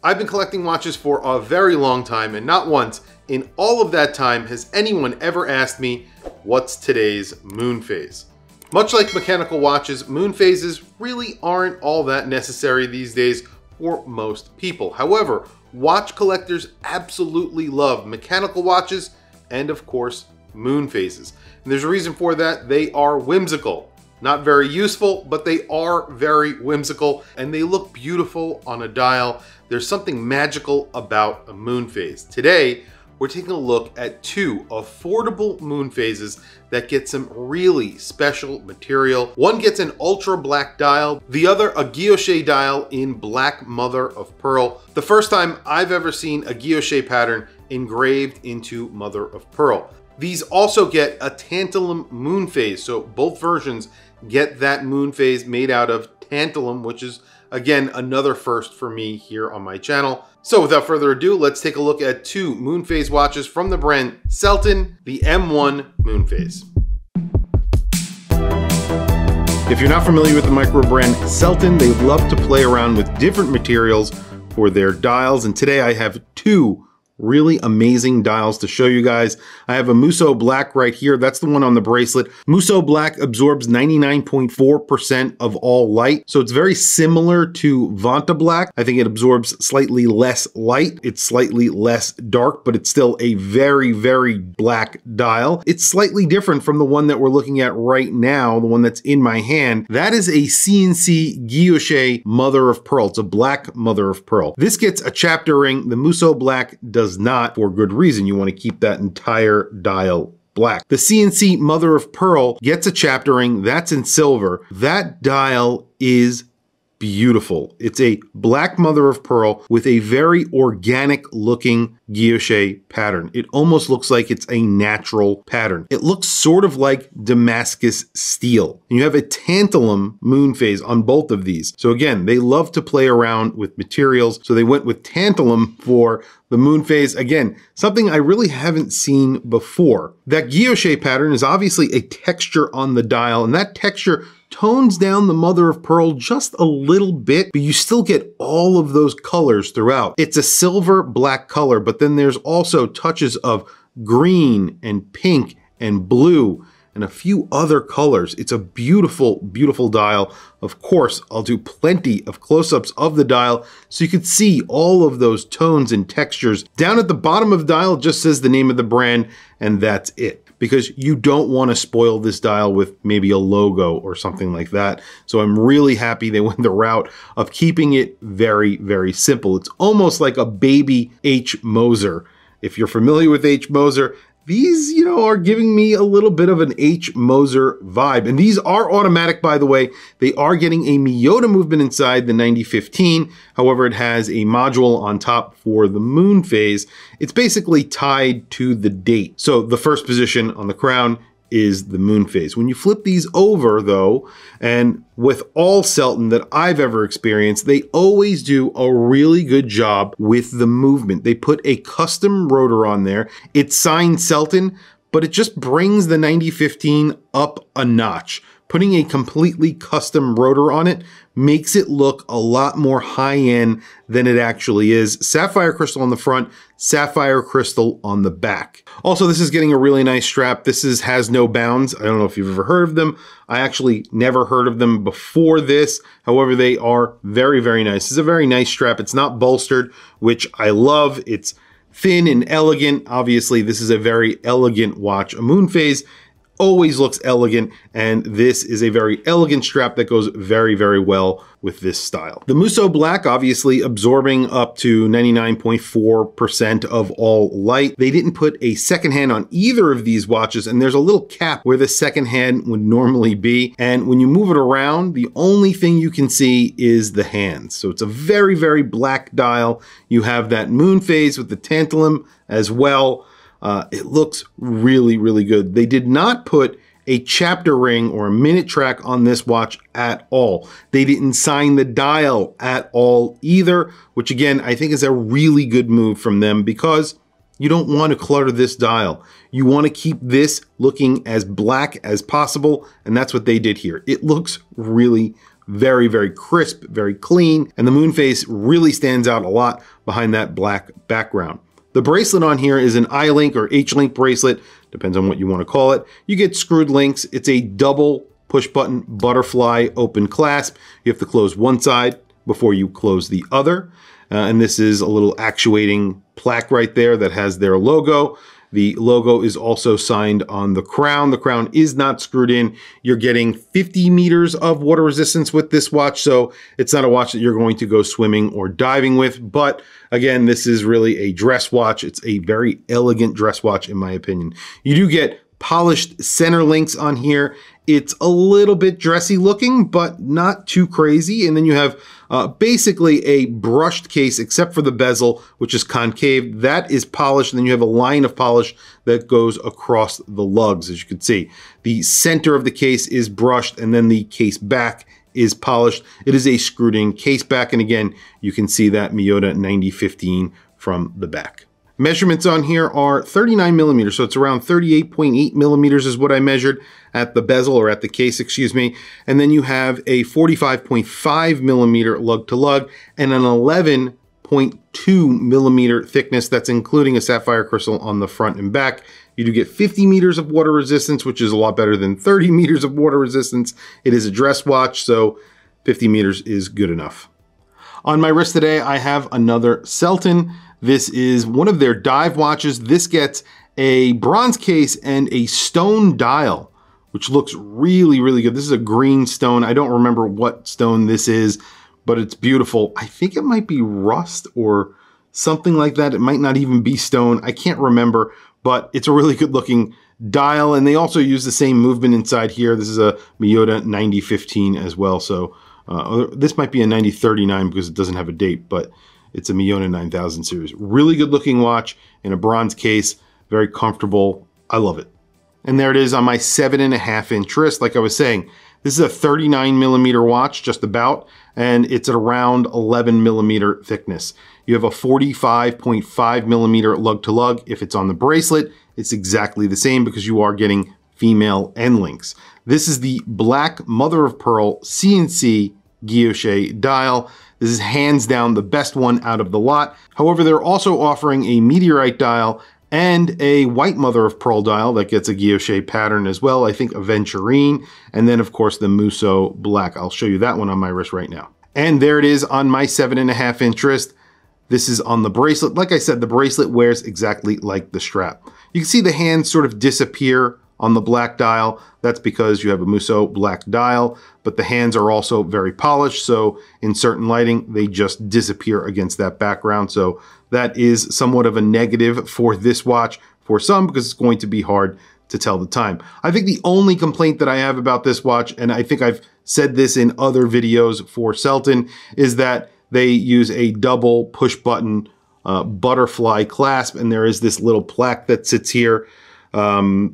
I've been collecting watches for a very long time, and not once in all of that time has anyone ever asked me, what's today's moon phase? Much like mechanical watches, moon phases really aren't all that necessary these days for most people. However, watch collectors absolutely love mechanical watches and, of course, moon phases. And there's a reason for that. They are whimsical. Not very useful, but they are very whimsical and they look beautiful on a dial. There's something magical about a moon phase. Today, we're taking a look at two affordable moon phases that get some really special material. One gets an ultra black dial, the other a guilloche dial in black mother of pearl. The first time I've ever seen a guilloche pattern engraved into mother of pearl. These also get a Tantalum Moonphase, so both versions get that moon phase made out of tantalum, which is again another first for me here on my channel. So without further ado, let's take a look at two moon phase watches from the brand Selten, the M1 Moonphase. If you're not familiar with the micro brand Selten, they love to play around with different materials for their dials, and today I have two really amazing dials to show you guys. I have a Musso Black right here. That's the one on the bracelet. Musso Black absorbs 99.4% of all light. So it's very similar to Vanta Black. I think it absorbs slightly less light. It's slightly less dark, but it's still a very, very black dial. It's slightly different from the one that we're looking at right now, the one that's in my hand. That is a CNC guilloche mother of pearl. It's a black mother of pearl. This gets a chapter ring. The Musso Black does not, for good reason. You want to keep that entire dial black. The CNC mother of pearl gets a chapter ring. That's in silver. That dial is beautiful. It's a black mother of pearl with a very organic looking guilloche pattern. It almost looks like it's a natural pattern. It looks sort of like Damascus steel. And you have a tantalum moon phase on both of these. So again, they love to play around with materials. So they went with tantalum for the moon phase. Again, something I really haven't seen before. That guilloche pattern is obviously a texture on the dial, and that texture tones down the mother of pearl just a little bit, but you still get all of those colors throughout. It's a silver black color, but then there's also touches of green and pink and blue and a few other colors. It's a beautiful, beautiful dial. Of course, I'll do plenty of close-ups of the dial so you can see all of those tones and textures. Down at the bottom of the dial just says the name of the brand, and that's it. Because you don't want to spoil this dial with maybe a logo or something like that. So I'm really happy they went the route of keeping it very, very simple. It's almost like a baby H. Moser. If you're familiar with H. Moser, these, are giving me a little bit of an H. Moser vibe. And these are automatic, by the way. They are getting a Miyota movement inside the 9015. However, it has a module on top for the moon phase. It's basically tied to the date. So the first position on the crown is the moon phase. When you flip these over though, and with all Selten that I've ever experienced, they always do a really good job with the movement. They put a custom rotor on there. It's signed Selten, but it just brings the 9015 up a notch. Putting a completely custom rotor on it makes it look a lot more high-end than it actually is. Sapphire crystal on the front, sapphire crystal on the back. Also, this is getting a really nice strap. This has no bounds. I don't know if you've ever heard of them. I actually never heard of them before this. However, they are very, very nice. It's a very nice strap. It's not bolstered, which I love. It's thin and elegant. Obviously, this is a very elegant watch. A moon phase always looks elegant, and this is a very elegant strap that goes very, very well with this style. The Musso Black obviously absorbing up to 99.4% of all light. They didn't put a second hand on either of these watches, and there's a little cap where the second hand would normally be. And when you move it around, the only thing you can see is the hands. So it's a very, very black dial. You have that moon phase with the tantalum as well. It looks really, really good. They did not put a chapter ring or a minute track on this watch at all. They didn't sign the dial at all either, which again, I think is a really good move from them because you don't want to clutter this dial. You want to keep this looking as black as possible, and that's what they did here. It looks really, Very, very crisp, very clean, and the Moonphase really stands out a lot behind that black background. The bracelet on here is an I-link or H-link bracelet, depends on what you want to call it. You get screwed links. It's a double push button butterfly open clasp. You have to close one side before you close the other. And this is a little actuating plaque right there that has their logo. The logo is also signed on the crown. The crown is not screwed in. You're getting 50 meters of water resistance with this watch, so it's not a watch that you're going to go swimming or diving with. But again, this is really a dress watch. It's a very elegant dress watch in my opinion. You do get polished center links on here. It's a little bit dressy looking, but not too crazy. And then you have basically a brushed case, except for the bezel, which is concave. That is polished. And then you have a line of polish that goes across the lugs, as you can see. The center of the case is brushed, and then the case back is polished. It is a screwed in case back. And again, you can see that Miyota 9015 from the back. Measurements on here are 39 millimeters, so it's around 38.8 millimeters is what I measured at the bezel, or at the case, excuse me. And then you have a 45.5 millimeter lug to lug and an 11.2 millimeter thickness. That's including a sapphire crystal on the front and back. You do get 50 meters of water resistance, which is a lot better than 30 meters of water resistance. It is a dress watch, so 50 meters is good enough. On my wrist today, I have another Selton. This is one of their dive watches. This gets a bronze case and a stone dial, which looks really, really good. This is a green stone. I don't remember what stone this is, but it's beautiful. I think it might be rust or something like that. It might not even be stone. I can't remember, but it's a really good looking dial. And they also use the same movement inside here. This is a Miyota 9015 as well. So this might be a 9039 because it doesn't have a date, but it's a Miyota 9000 series. Really good looking watch in a bronze case, very comfortable. I love it. And there it is on my 7.5 inch wrist. Like I was saying, this is a 39 millimeter watch, just about, and it's at around 11 millimeter thickness. You have a 45.5 millimeter lug to lug. If it's on the bracelet, it's exactly the same because you are getting female end links. This is the black mother of pearl CNC guilloche dial. This is hands down the best one out of the lot. However, they're also offering a meteorite dial and a white mother of pearl dial that gets a guilloche pattern as well. I think aventurine, and then of course the Musso black. I'll show you that one on my wrist right now. And there it is on my 7.5 inch wrist. This is on the bracelet. Like I said, the bracelet wears exactly like the strap. You can see the hands sort of disappear on the black dial. That's because you have a Musso black dial, but the hands are also very polished. So in certain lighting, they just disappear against that background. So that is somewhat of a negative for this watch for some, because it's going to be hard to tell the time. I think the only complaint that I have about this watch, and I think I've said this in other videos for Selton, is that they use a double push button butterfly clasp, and there is this little plaque that sits here,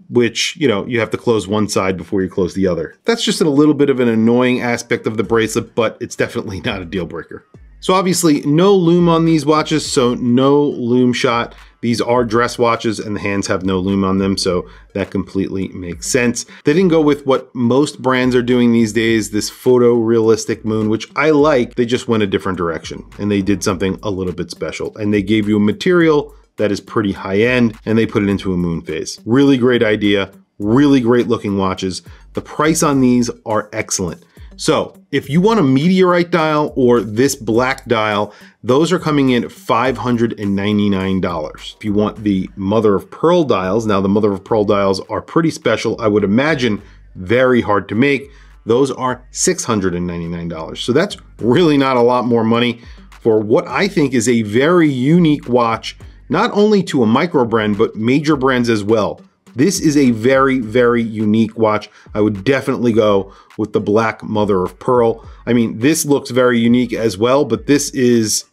which, you know, you have to close one side before you close the other. That's just a little bit of an annoying aspect of the bracelet, but it's definitely not a deal breaker. So obviously no lume on these watches, so no lume shot. These are dress watches and the hands have no lume on them, so that completely makes sense. They didn't go with what most brands are doing these days, this photorealistic moon, which I like. They just went a different direction and they did something a little bit special, and they gave you a material that is pretty high end and they put it into a Moonphase. Really great idea, really great looking watches. The price on these are excellent. So if you want a meteorite dial or this black dial, those are coming in at $599. If you want the mother of pearl dials, now the mother of pearl dials are pretty special. I would imagine very hard to make. Those are $699. So that's really not a lot more money for what I think is a very unique watch, not only to a micro brand, but major brands as well. This is a very, very unique watch. I would definitely go with the black mother of pearl. I mean, this looks very unique as well, but this is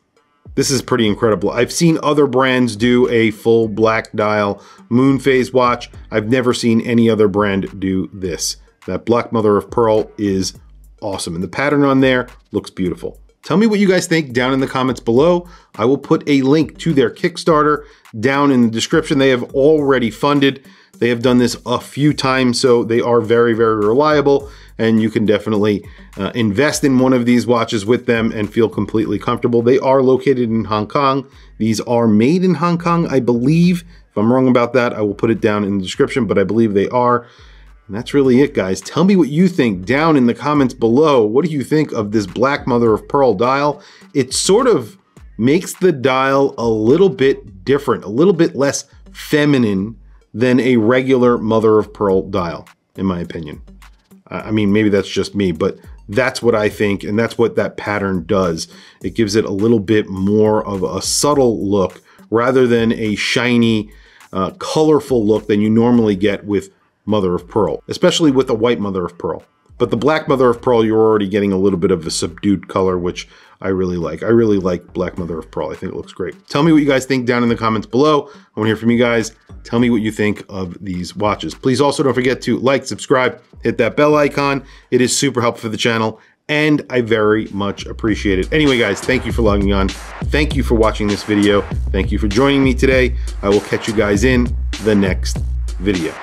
pretty incredible. I've seen other brands do a full black dial Moonphase watch. I've never seen any other brand do this. That black mother of pearl is awesome, and the pattern on there looks beautiful. Tell me what you guys think down in the comments below. I will put a link to their Kickstarter down in the description. They have already funded They have done this a few times, so they are very, very reliable, and you can definitely invest in one of these watches with them and feel completely comfortable. They are located in Hong Kong. These are made in Hong Kong, I believe. If I'm wrong about that, I will put it down in the description, but I believe they are. And that's really it, guys. Tell me what you think down in the comments below. What do you think of this black mother of pearl dial? It sort of makes the dial a little bit different, a little bit less feminine than a regular mother of pearl dial, in my opinion. I mean, maybe that's just me, but that's what I think, and that's what that pattern does. It gives it a little bit more of a subtle look rather than a shiny, colorful look than you normally get with mother of pearl, especially with a white mother of pearl. But the black mother of pearl, you're already getting a little bit of a subdued color, which I really like. I really like black mother of pearl. I think it looks great. Tell me what you guys think down in the comments below. I want to hear from you guys. Tell me what you think of these watches. Please also don't forget to like, subscribe, hit that bell icon. It is super helpful for the channel, and I very much appreciate it. Anyway, guys, thank you for logging on. Thank you for watching this video. Thank you for joining me today. I will catch you guys in the next video.